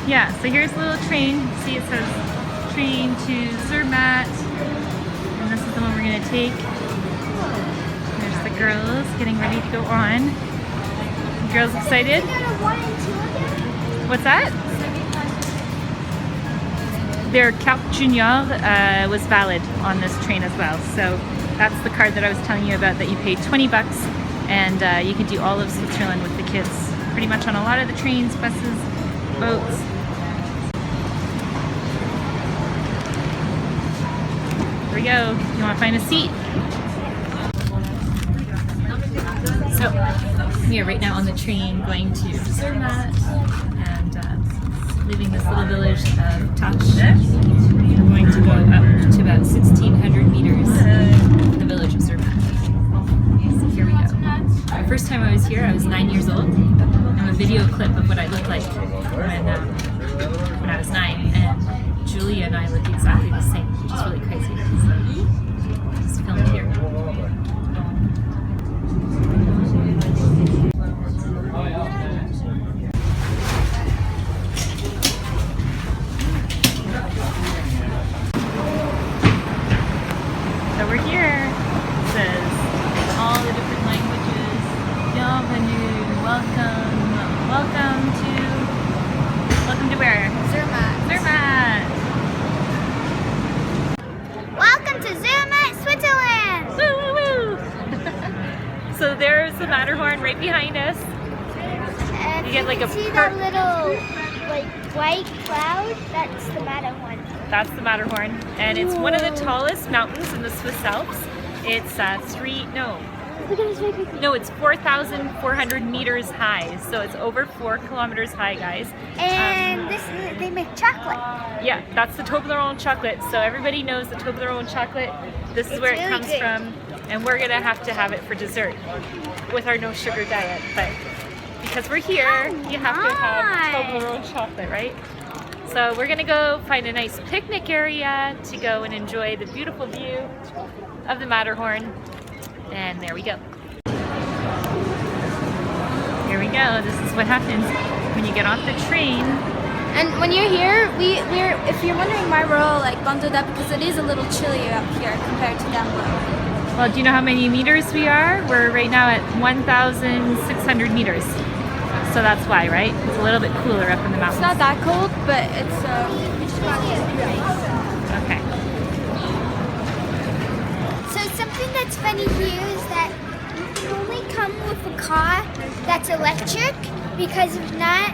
Yeah, so here's a little train. See, it says train to Zermatt. And this is the one we're gonna take. There's the girls getting ready to go on. Girls excited? What's that? Their carte junior was valid on this train as well. So that's the card that I was telling you about that you pay 20 bucks and you can do all of Switzerland with the kids. Pretty much on a lot of the trains, buses, boats. Here we go. You want to find a seat? So we are right now on the train going to Zermatt and leaving this little village of Tash. We're going to go up to about 1,600 meters, the village of Zermatt. So here we go. The first time I was here, I was 9 years old. I have a video clip of what I looked like when I was 9, and Julia and I look exactly the same, which is really crazy. So just filmed here. So we're here. It says all the different languages. Bienvenue, welcome to where? Zermatt. Zermatt. Welcome to Zermatt Switzerland. Woo woo woo! So there's the Matterhorn right behind us. And You get like a see that little like white cloud? That's the Matterhorn. That's the Matterhorn, and it's one of the tallest mountains in the Swiss Alps. It's Look at this very quickly. it's 4,400 meters high, so it's over 4 kilometers high, guys. And they make chocolate. Yeah, that's the Toblerone chocolate. So everybody knows the Toblerone chocolate. This is It's where it really comes good. from, and we're gonna have to have it for dessert with our no sugar diet. But because we're here, you have to have Toblerone chocolate, right? So we're gonna go find a nice picnic area to go and enjoy the beautiful view of the Matterhorn. And there we go. Here we go. This is what happens when you get off the train. And when you're here, we're if you're wondering why we're all like bundled up, because it is a little chillier up here compared to down below. Well, do you know how many meters we are? We're right now at 1,600 meters. So that's why, right? It's a little bit cooler up in the mountains. It's not that cold, but it's Okay. So something that's funny here is that you can only come with a car that's electric, because if not,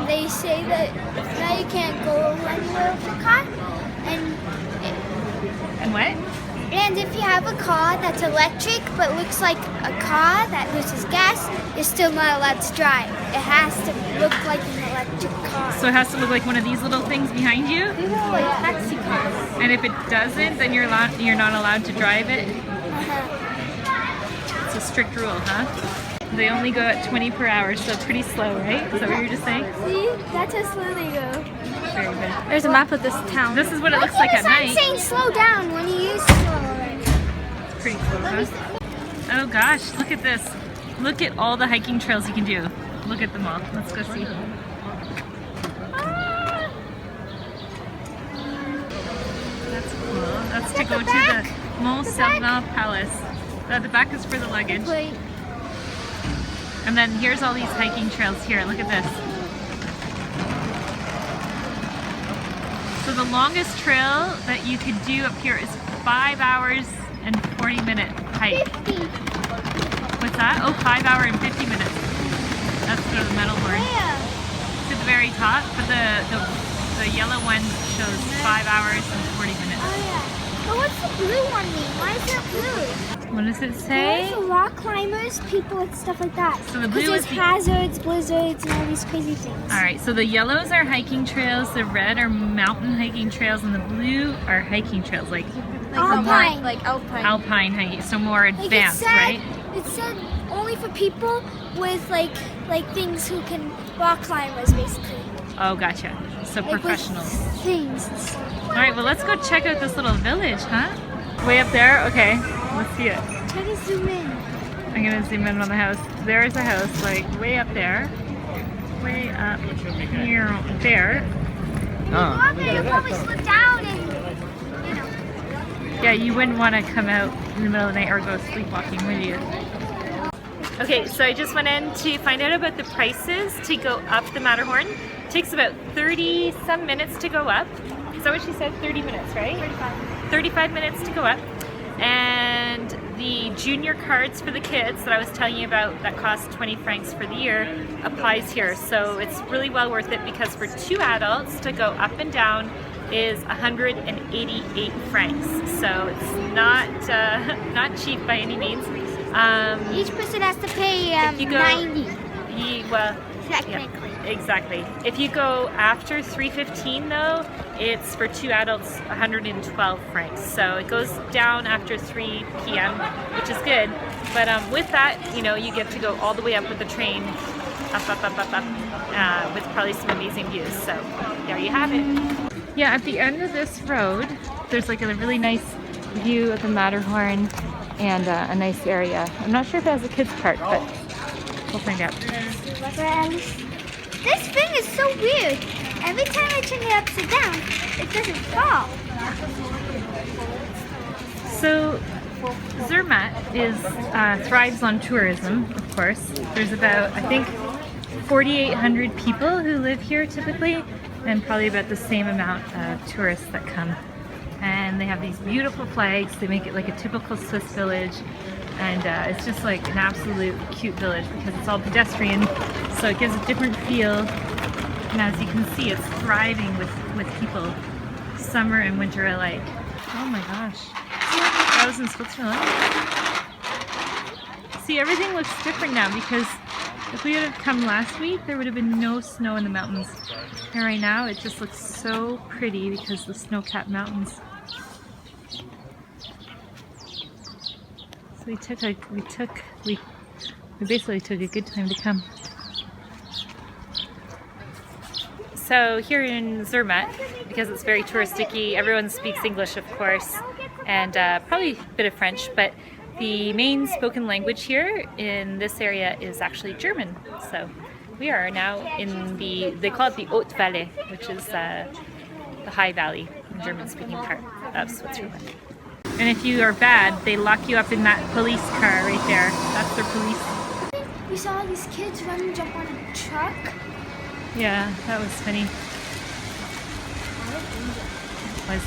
they say that if not you can't go anywhere with the car. And what? And if you have a car that's electric but looks like a car that loses gas, you're still not allowed to drive. It has to look like an electric car. So it has to look like one of these little things behind you? These are like taxi cars. And if it doesn't, then you're not allowed to drive it? It's a strict rule, huh? They only go at 20 per hour, so pretty slow, right? Is that what you were just saying? See? That's how slow they go. Very good. There's a map of this town. This is what it looks like at I'm night. saying slow down when you use slow already. It's pretty slow, huh? Oh gosh, look at this. Look at all the hiking trails you can do. Look at them all. Let's go see. Ah! That's cool. That's to go to the Mountaineers Palace. The back is for the luggage. Wait. And then here's all these hiking trails here. Look at this. So the longest trail that you could do up here is 5 hours and 40-minute hike. 50. What's that? Oh, 5 hour and 50 minutes. That's to go to the Matterhorn. Yeah. To the very top, but the yellow one shows 5 hours and 40 minutes. Oh yeah. But what's the blue one mean? Why is it blue? What does it say? For rock climbers, people, and stuff like that. So the blue Because is there's the... hazards, blizzards, and all these crazy things. Alright, so the yellows are hiking trails, the red are mountain hiking trails, and the blue are hiking trails, like Alpine. Like alpine. alpine hiking, so more Like advanced, right? It said only for people with like things who can rock climbers, basically. Oh, gotcha. So Like with professionals. things. and stuff. Alright, well let's go check out this little village, huh? Way up there? Okay, let's see it. Try to zoom in. I'm gonna zoom in on the house. There's a house, like way up there. way up near there. You'll probably slip down and, you know. Yeah, you wouldn't want to come out in the middle of the night or go sleepwalking, would you? Okay, so I just went in to find out about the prices to go up the Matterhorn. It takes about 30 some minutes to go up. Is that what she said? 30 minutes, right? 35 minutes to go up. And the junior cards for the kids that I was telling you about that cost 20 francs for the year applies here. So it's really well worth it because for 2 adults to go up and down is 188 francs. So it's not cheap by any means. Each person has to pay if you go, 90. Well, Technically. yeah, exactly. If you go after 3:15 though, it's for 2 adults 112 francs. So it goes down after 3 p.m., which is good. But with that, you know, you get to go all the way up with the train, up, with probably some amazing views. So there you have it. Yeah, at the end of this road, there's like a really nice view of the Matterhorn and a nice area. I'm not sure if it has a kids park, but we'll find out. This thing is so weird. Every time I turn it upside down, it doesn't fall. So Zermatt thrives on tourism, of course. There's about, I think, 4,800 people who live here typically, and probably about the same amount of tourists that come. And they have these beautiful flags. They make it like a typical Swiss village. And it's just like an absolute cute village because it's all pedestrian, so it gives a different feel. And as you can see, it's thriving with people, summer and winter alike. Oh my gosh. I was in Switzerland. See, everything looks different now because if we would have come last week, there would have been no snow in the mountains. And right now, it just looks so pretty because of the snow-capped mountains. So we basically took a good time to come. So here in Zermatt, because it's very touristic-y, everyone speaks English, of course, and probably a bit of French, but the main spoken language here in this area is actually German. So we are now in they call it the Haute Valley, which is the high valley, the German-speaking part of Switzerland. And if you are bad, they lock you up in that police car right there. That's their police. We saw all these kids run and jump on a truck. Yeah, that was funny.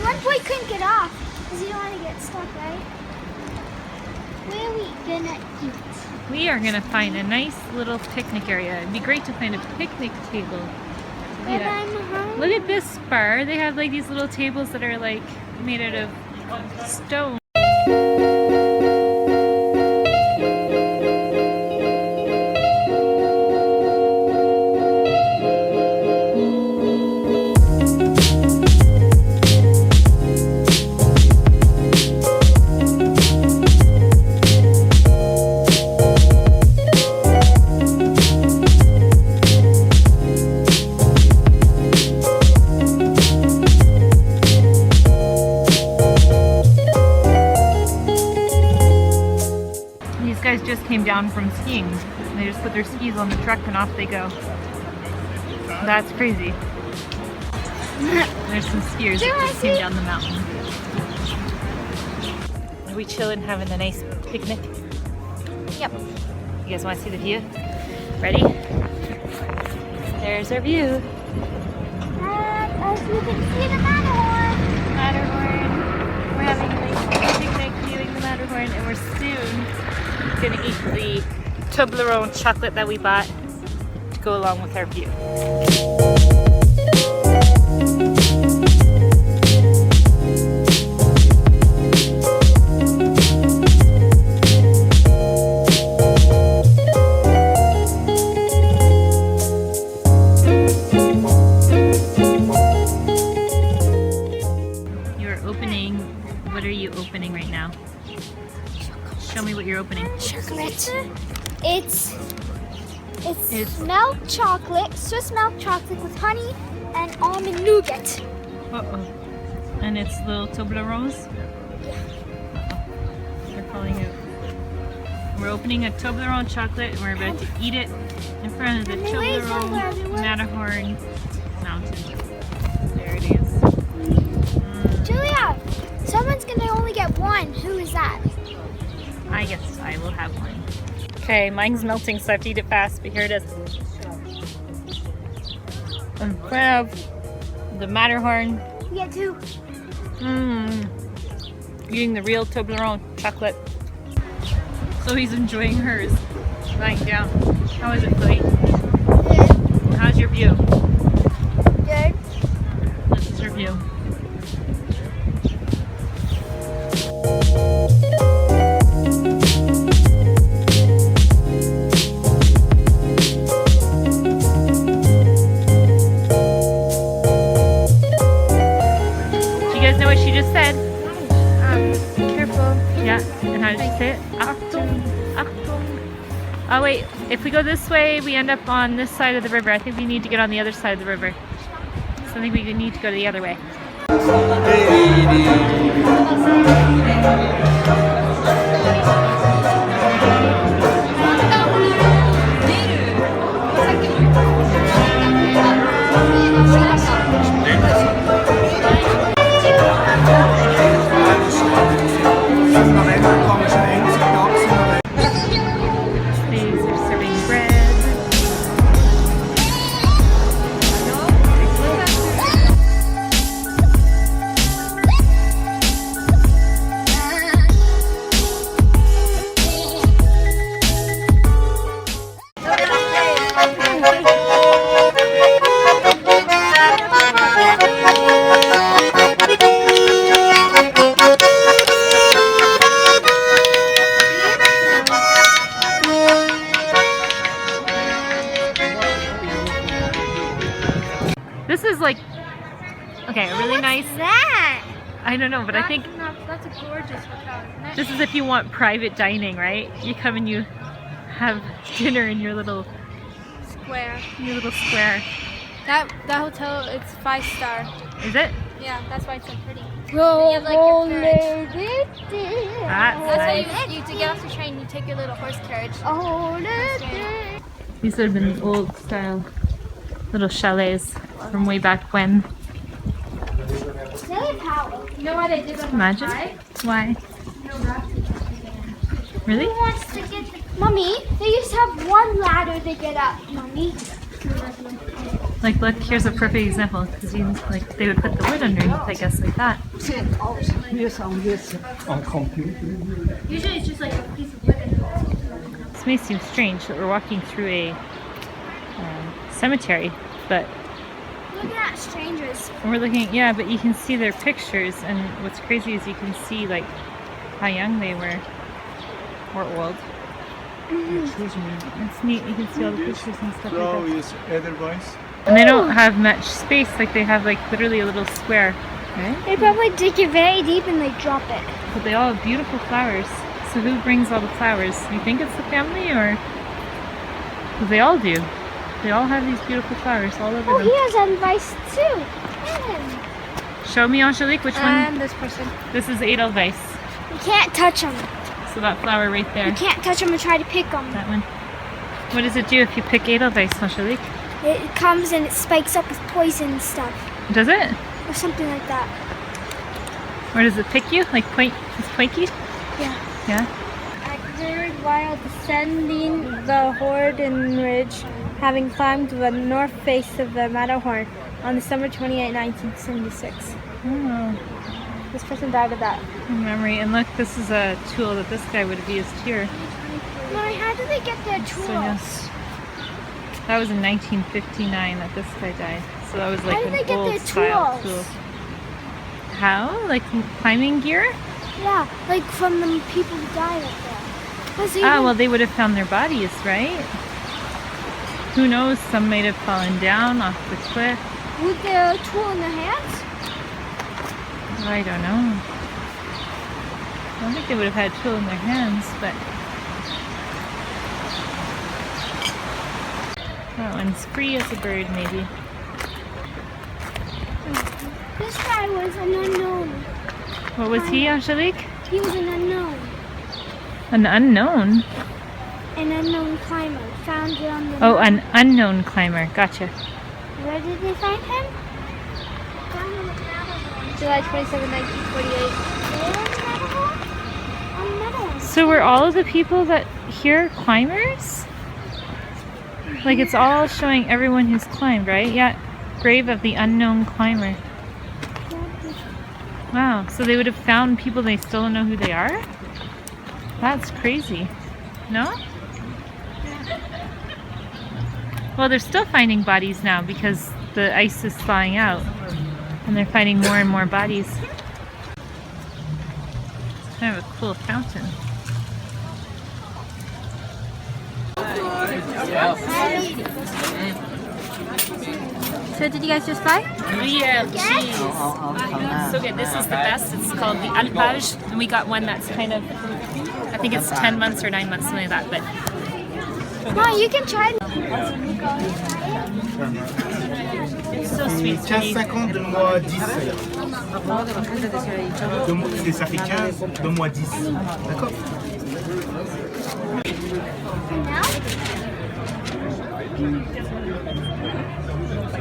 One boy couldn't get off because he didn't want to get stuck, right? Where are we gonna eat? We are gonna find a nice little picnic area. It'd be great to find a picnic table. Yeah. Look at this bar. They have like these little tables that are like made out of stone. Just came down from skiing. They just put their skis on the truck and off they go. That's crazy. There's some skiers that just came down the mountain. Are we chilling, having a nice picnic? Yep. You guys want to see the view? Ready? There's our view. As you can see the Matterhorn. Matterhorn. We're having a nice picnic viewing the Matterhorn, and we're soon gonna eat the Toblerone chocolate that we bought to go along with our view. You're opening, what are you opening right now? Show me what you're opening. Chocolate. It's milk chocolate, Swiss milk chocolate with honey and almond nougat. Uh-oh. And it's little Toblerones? Yeah. They're falling out. We're opening a Toblerone chocolate and we're about to eat it in front of the Toblerone Matterhorn mountain. There it is. Julia, someone's gonna only get one. Who is that? I guess I will have one. Okay, mine's melting, so I have to eat it fast, but here it is. In front of the Matterhorn. You get two. Eating the real Toblerone chocolate. So he's enjoying hers. Lying down. How is it, Chloe? Good. How's your view? Good. This is your view. Do you guys know what she just said? Careful. Yeah, and how did she say it? Achtung, Achtung. Oh wait, if we go this way, we end up on this side of the river. I think we need to get on the other side of the river. So I think we need to go the other way. These are serving bread. This is like, okay, a really nice, That. I don't know, but I think That's a gorgeous hotel. this is if you want private dining, right? You come and you have dinner in your little Square. square. That hotel, it's 5-star. Is it? Yeah, that's why it's so pretty. Roll, You have, like, your carriage. That's That's nice. how you to get off the train, you take your little horse carriage. These would have been old style little chalets from way back when. You know what I did on Imagine. Why? Really? Who wants to get Mommy, they used to have one ladder to get up, Mommy. Like, look, here's a perfect example. Because like they would put the wood underneath, I guess, like that. Usually it's just like a piece of wood. This may seem strange that we're walking through a cemetery, but Looking at strangers. we're looking, yeah, but you can see their pictures, and what's crazy is you can see like how young they were or old. It's neat, you can see all the pictures and stuff like that. And they don't have much space, like they have like literally a little square, right? They probably dig it very deep and they drop it. But they all have beautiful flowers. So who brings all the flowers? You think it's the family, or? Because they all do. They all have these beautiful flowers all over Oh, them. he has advice too. Show me, Angelique, which one? And this person. This is Edelweiss. You can't touch them. So that flower right there. You can't touch them and try to pick them. That one. What does it do if you pick Edelweiss, Angelique? It comes and it spikes up with poison and stuff. Does it? Or something like that. Or does it pick you? Like it's pointy? Yeah. Yeah? Acted while descending the Horden Ridge, having climbed the north face of the Matterhorn on December 28, 1976. Oh, This person died of that. in memory. And look, this is a tool that this guy would have used here. Mommy, how do they get their tools? So yes. That was in 1959 that this guy died. So that was like How did an they get old their style tools? tool. How? Like climbing gear? Yeah, like from the people who died up there. Was Ah, well, they would have found their bodies, right? Who knows? Some might have fallen down off the cliff. with their tool in their hands? I don't know. I don't think they would have had a tool in their hands, but that one's free as a bird, maybe. This guy was an unknown. What was he, Angelique? He was an unknown. An unknown? An unknown climber found it on the Oh, an unknown climber. Gotcha. Where did they find him? Down in the Matterhorn. July 27, 1948. On the Matterhorn. So were all of the people that here climbers? Like it's all showing everyone who's climbed, right? Yeah. Grave of the unknown climber. Wow. So they would have found people they still don't know who they are? That's crazy. No? Well, they're still finding bodies now because the ice is thawing out. And they're finding more and more bodies. It's kind of a cool fountain. So did you guys just fly? Real cheese. So good. This is the best. It's called the alpage. And we got one that's kind of, I think it's 10 months or 9 months, something like that. But Mom, you can try. it's so sweet. 15,50, donne-moi 10. Ça fait 15, donne-moi 10. D'accord.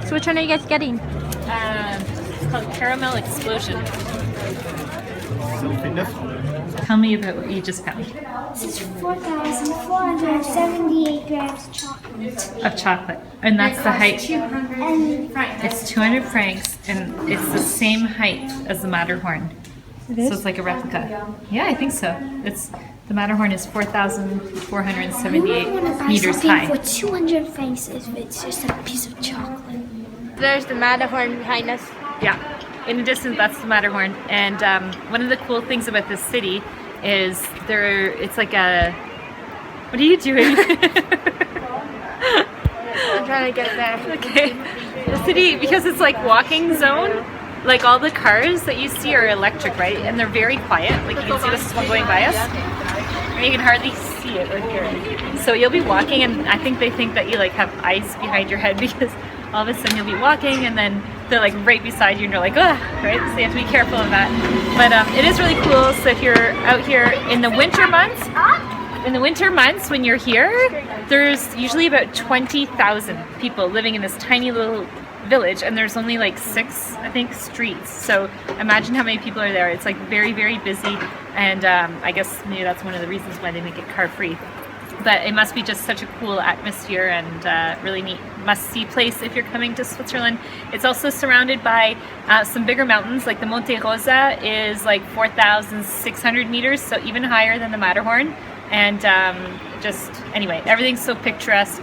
So which one are you guys getting? It's called Caramel Explosion. Ça vous fait 9. Tell me about what you just found. This is 4,478 grams of chocolate. Of chocolate. And that's the height. 200 francs. It's 200 francs and it's the same height as the Matterhorn. It So is? it's like a replica. Yeah, I think so. The Matterhorn is 4,478 meters high. For 200 francs if it's just a piece of chocolate. There's the Matterhorn behind us. Yeah, in the distance, that's the Matterhorn. And one of the cool things about this city is it's like a, what are you doing? I'm trying to get there. Okay, the city, because it's like walking zone, like all the cars that you see are electric, right? And they're very quiet. Like you can see this one going by us. And you can hardly see it right here. So you'll be walking and I think they think that you like have ice behind your head because all of a sudden you'll be walking and then they're like right beside you and you're like, ugh, right? So you have to be careful of that. But it is really cool. So if you're out here in the winter months, when you're here, there's usually about 20,000 people living in this tiny little village and there's only like 6, I think, streets. So imagine how many people are there. It's like very, very busy. And I guess maybe that's one of the reasons why they make it car free. But it must be just such a cool atmosphere and really neat must-see place if you're coming to Switzerland. It's also surrounded by some bigger mountains, like the Monte Rosa is like 4,600 meters, so even higher than the Matterhorn. And anyway, everything's so picturesque.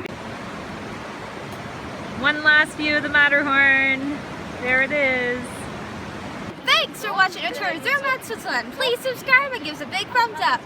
One last view of the Matterhorn. There it is. Thanks for watching a tour of Zermatt Switzerland. Please subscribe and give us a big thumbs up.